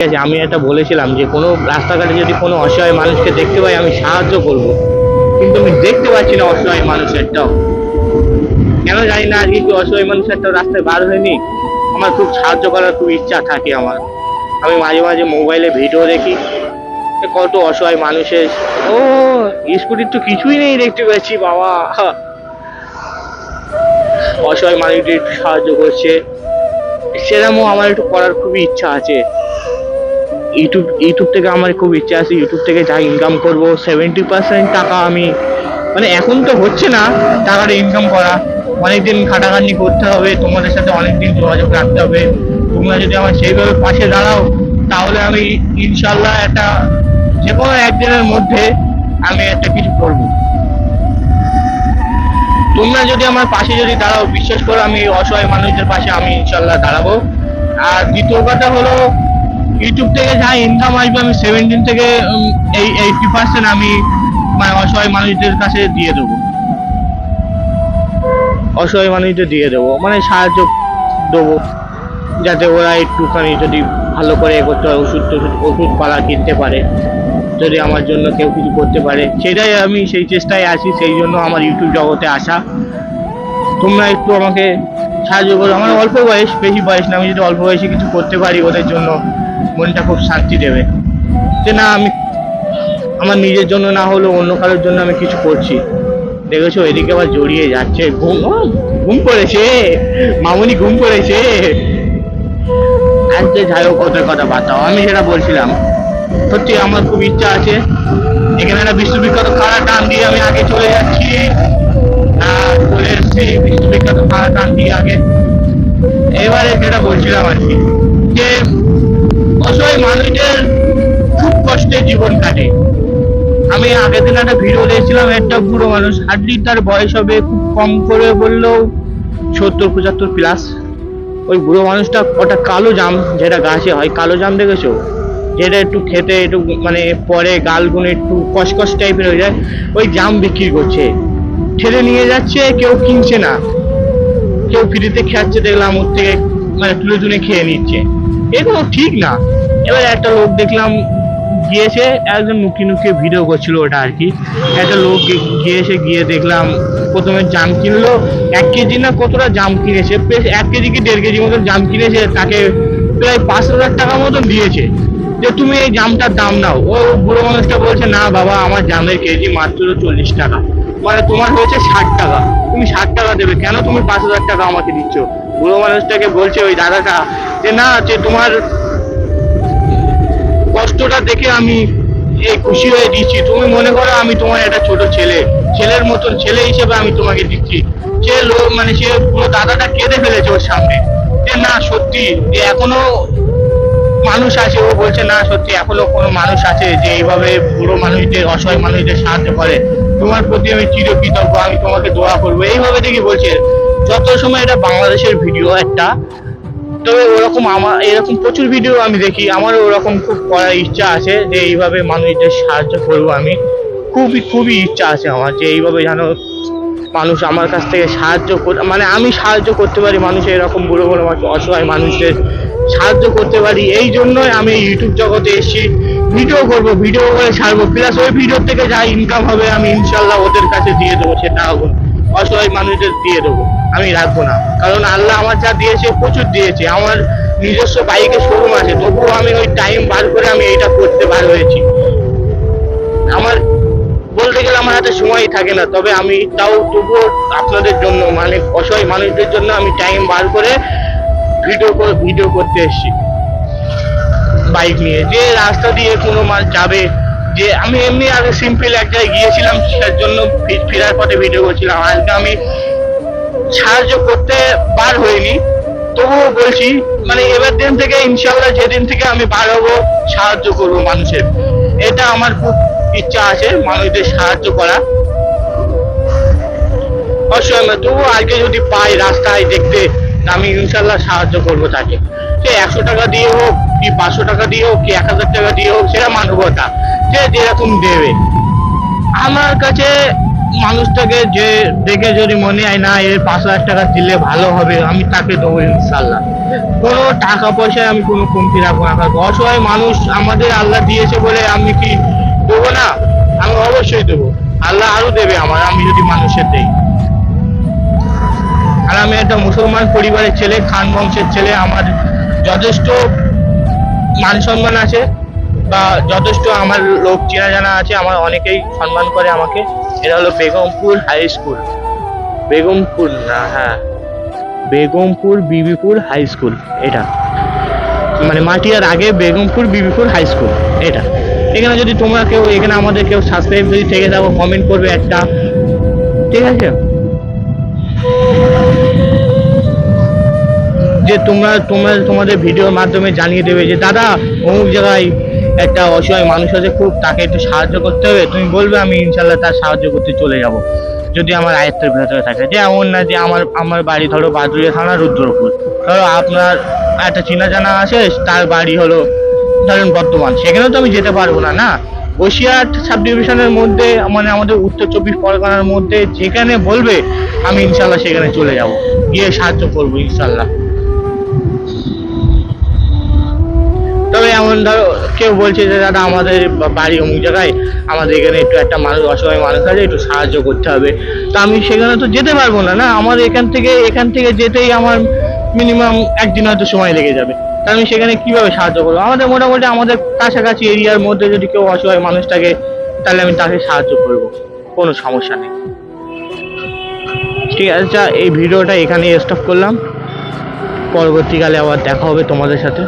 ঠিক আছে, আমি একটা বলেছিলাম যে কোনো রাস্তাঘাটে যদি কোনো অসহায় মানুষকে দেখতে পাই আমি সাহায্য করব, কিন্তু আমি দেখতে পাচ্ছি না অসহায় মানুষেরটাও। কেন জানি না, আজকে কি অসহায় মানুষেরটাও রাস্তায় বার হয়নি। আমার খুব সাহায্য করার খুব ইচ্ছা থাকে আমার। আমি মাঝে মাঝে মোবাইলে ভিডিও দেখি, কত অসহায় মানুষের। ও, স্কুটির তো কিছুই নেই দেখতে পাচ্ছি বাবা। অসহায় মানুষদের একটু সাহায্য করছে, সেরকমও আমার একটু করার খুবই ইচ্ছা আছে। ইউটিউব থেকে আমার খুব ইচ্ছা আছে, ইউটিউব থেকে যা ইনকাম করবো 70% টাকা আমি, মানে এখন তো হচ্ছে না টাকাটা ইনকাম করা, অনেকদিন খাটাখাটনি করতে হবে, তোমাদের সাথে অনেকদিন যোগাযোগ রাখতে হবে। তোমরা যদি আমার সেইভাবে পাশে দাঁড়াও তাহলে আমি ইনশাল্লাহ একটা যে কোনো একদিনের মধ্যে আমি একটা কিছু করবো। তোমরা যদি আমার পাশে যদি দাঁড়াও, বিশ্বাস করো আমি অসহায় মানুষদের পাশে আমি ইনশাল্লাহ দাঁড়াবো। আর দ্বিতীয় কথা হলো, ইউটিউব থেকে যা ইনকাম আসবে আমি 17 থেকে 80% আমি মানে অসহায় মানুষদের কাছে দিয়ে দেবো। অসহায় মানুষদের দিয়ে দেবো মানে সাহায্য দেবো, যাতে ওরা একটুখানি যদি ভালো করে করতে পারে, ওষুধপালা কিনতে পারে, যদি আমার জন্য কেউ কিছু করতে পারে, সেটাই আমি সেই চেষ্টায় আছি। সেই জন্য আমার ইউটিউব জগতে আসা। তোমরা একটু আমাকে সাহায্য করো। আমার অল্প বয়স, বেশি বয়স না, আমি যদি অল্প বয়সে কিছু করতে পারি ওদের জন্য মনটা খুব শান্তি দেবে, যে না আমি আমার নিজের জন্য না হলেও অন্য কারোর জন্য আমি কিছু করছি। দেখেছো এদিকে আবার জড়িয়ে যাচ্ছে, ঘুম পড়েছে মামুনি, ঘুম পড়েছে। আজকে যাই হোক ওদের কথা বাতাও, আমি যেটা বলছিলাম, সত্যি আমার খুব ইচ্ছা আছে। এখানে একটা বিশ্ববিখ্যাত খাড়া টান দিয়ে আমি আগে চলে যাচ্ছি, চলে এসছি বিশ্ববিখ্যাত খাড়া টান দিয়ে আগে। এবারে যেটা বলছিলাম আর কি, যে অসহায় মানুষদের খুব কষ্টে জীবন কাটে। আমি আগের দিন একটা ভিডিও দেখছিলাম, একটা বুড়ো মানুষ, হার্ডলি তার বয়স হবে খুব কম করে বললেও 70-75+। ওই বুড়ো মানুষটা ওটা কালো জাম, যেটা গাছে হয় কালো জাম দেখেছো, যেটা একটু খেতে একটু মানে পরে গালগুলো একটু কসকস টাইপের হয়ে যায়, ওই জাম বিক্রি করছে, ঠেলে নিয়ে যাচ্ছে, কেউ কিনছে না, কেউ ফ্রিতে খাচ্ছে দেখলাম, ওর থেকে মানে তুলে তুলে খেয়ে নিচ্ছে। এগুলো ঠিক না। এবার একটা লোক দেখলাম গিয়েছে, একজন লুকিয়ে ভিডিও করছিল ওটা আর কি, একটা লোক গিয়েছে, গিয়ে দেখলাম প্রথমে জাম কিনলো, 1 কেজি না কতটা জাম কিনেছে, 1 কেজি কি 1.5 কেজি মতন জাম কিনেছে, তাকে প্রায় 5,000 টাকা মতন দিয়েছে, যে তুমি এই জামটার দাম নাও। ও বুড়ো মানুষটা বলছে না বাবা, আমার জামের কেজি মাত্র 40 টাকা, মানে তোমার হয়েছে 60 টাকা, তুমি 60 টাকা দেবে কেন, তুমি 5,000 টাকা আমাকে দিচ্ছ। বুড়ো মানুষটাকে বলছে ওই দাদাটা যে না, যে তোমার কষ্টটা দেখে আমি এই খুশি হয়ে দিচ্ছি, তুমি মনে করো আমি তোমার একটা ছোট ছেলের মতন ছেলে হিসেবে আমি তোমাকে দিচ্ছি। সে লোক মানে সে পুরো দাদাটা কেঁদে ফেলেছে ওর সামনে, যে না সত্যি যে এখনো মানুষ আছে। ও বলছে না সত্যি এখনো কোনো মানুষ আছে যে এইভাবে বুড়ো মানুষদের, অসহায় মানুষদের সাহায্য করে, তোমার প্রতি আমি চিরকৃতজ্ঞ, আমি তোমাকে দোয়া করবো, এইভাবে দেখি বলছে। যত সময় এটা বাংলাদেশের ভিডিও একটা, তবে ওরকম আমার এরকম প্রচুর ভিডিও আমি দেখি, আমারও ওরকম খুব করার ইচ্ছা আছে, যে এইভাবে মানুষদের সাহায্য করবো। আমি খুবই ইচ্ছা আছে আমার, যে এইভাবে যেন মানুষ আমার কাছ থেকে সাহায্য মানে আমি সাহায্য করতে পারি, মানুষের এরকম বুড়ো বুড়ো অসহায় মানুষদের সাহায্য করতে পারি। এই জন্যই আমি ইউটিউব জগতে এসেছি, ভিডিও করব, ভিডিও করে ছাড়বো, প্লাস ওই ভিডিও থেকে যা ইনকাম হবে আমি ইনশাল্লাহ ওদের কাছে দিয়ে দেবো, সেটা অসহায় মানুষদের দিয়ে দেবো, আমি রাখবো না। কারণ আল্লাহ আমার যা দিয়েছে প্রচুর দিয়েছে, আমার নিজস্ব বাইকের শোরুম আছে, তবুও আমি ওই টাইম বার করে আমি এটা করতে বার হয়েছি। আমার বলতে গেলে আমার হাতে সময় থাকে না, তবে আমি তবুও আপনাদের জন্য মানে অসহায় মানুষদের জন্য আমি টাইম বার করে ভিডিও করতে এসেছি বাইক নিয়ে। যে রাস্তা দিয়ে কোনো মাল যাবে, যে আমি এমনি আগে সিম্পল এক জায়গায় গিয়েছিলাম, সেটার জন্য ফেরার পথে ভিডিও করছিলাম। আজকে আমি সাহায্য করতে বার হইনি, তবুও বলছি মানে এবার দিন থেকে ইনশাল্লাহ যেদিন থেকে আমি বার হবো সাহায্য করবো মানুষের, এটা আমার খুব ইচ্ছা আছে, মানুষদের সাহায্য করা। অসহায় তবুও আজকে যদি পাই রাস্তায় দেখতে, আমি ইনশাল্লাহ সাহায্য করবো তাকে, সে 100 টাকা দিয়ে হোক কি 500 টাকা দিয়ে হোক কি 1000 টাকা দিয়ে হোক, সেটা মানবতা, সে যেরকম দেবে। আমার কাছে মানুষটাকে যে দেখে যদি মনে হয় না এর 5,000 টাকা দিলে ভালো হবে, আমি তাকে দেবো ইনশাল্লাহ। কোনো টাকা পয়সায় আমি কোনো কমতি রাখবো না। কারণ অসহায় মানুষ আমাদের আল্লাহ দিয়েছে বলে আমি কি দেবো না? আমি অবশ্যই দেবো। আল্লাহ আরো দেবে আমার, আমি যদি মানুষের দেই। আর আমি একটা মুসলমান পরিবারের ছেলে, খান বংশের ছেলে, আমার যথেষ্ট মান সম্মান আছে, বা যথেষ্ট আমার লোক চেনা জানা আছে, আমার অনেকেই সম্মান করে আমাকে। এটা হলো বেগমপুর হাই স্কুল, বেগমপুর না, হ্যাঁ বেগমপুর বিবিপুর হাই স্কুল। এটা মানে মাটিয়ার আগে বেগমপুর বিবিপুর হাই স্কুল এটা। এখানে যদি তোমরা কেউ, এখানে আমাদের কেউ সাবস্ক্রাইব যদি থেকে যাবো, কমেন্ট করবে একটা, ঠিক আছে? যে তোমরা তোমরা তোমাদের ভিডিওর মাধ্যমে জানিয়ে দেবে যে দাদা অমুক জায়গায় একটা অসহায় মানুষ আছে, খুব তাকে একটু সাহায্য করতে হবে। তুমি বলবে, আমি ইনশাল্লাহ তার সাহায্য করতে চলে যাব, যদি আমার আয়ত্তের ভেতরে থাকে। যে এমন না যে আমার আমার বাড়ি ধরো বাদুড়িয়া থানা রুদ্রপুর, ধরো আপনার একটা চেনা জানা আছে, তার বাড়ি হলো ধরেন বর্ধমান, সেখানেও তো আমি যেতে পারবো না। না, বসিরহাট সাব ডিভিশনের মধ্যে, মানে আমাদের উত্তর 24 পরগনার মধ্যে যেখানে বলবে, আমি ইনশাল্লাহ সেখানে চলে যাব, গিয়ে সাহায্য করবো ইনশাল্লাহ। তবে এমন ধরো কেউ বলছে যে দাদা আমাদের বাড়ি অমুক জায়গায়, আমাদের এখানে একটু একটা মানুষ, অসহায় মানুষ আছে, একটু সাহায্য করতে হবে। তো আমি সেখানে তো যেতে পারবো না। না, আমার এখান থেকে যেতেই আমার মিনিমাম একদিন হয়তো সময় লেগে যাবে। তা আমি সেখানে কিভাবে সাহায্য করবো? আমাদের মোটামুটি আমাদের কাছাকাছি এরিয়ার মধ্যে যদি কেউ অসহায় মানুষ থাকে, তাহলে আমি তাকে সাহায্য করব, কোনো সমস্যা নেই। ঠিক আছে, আচ্ছা এই ভিডিওটা এখানেই স্টপ করলাম। পরবর্তীকালে আবার দেখা হবে তোমাদের সাথে।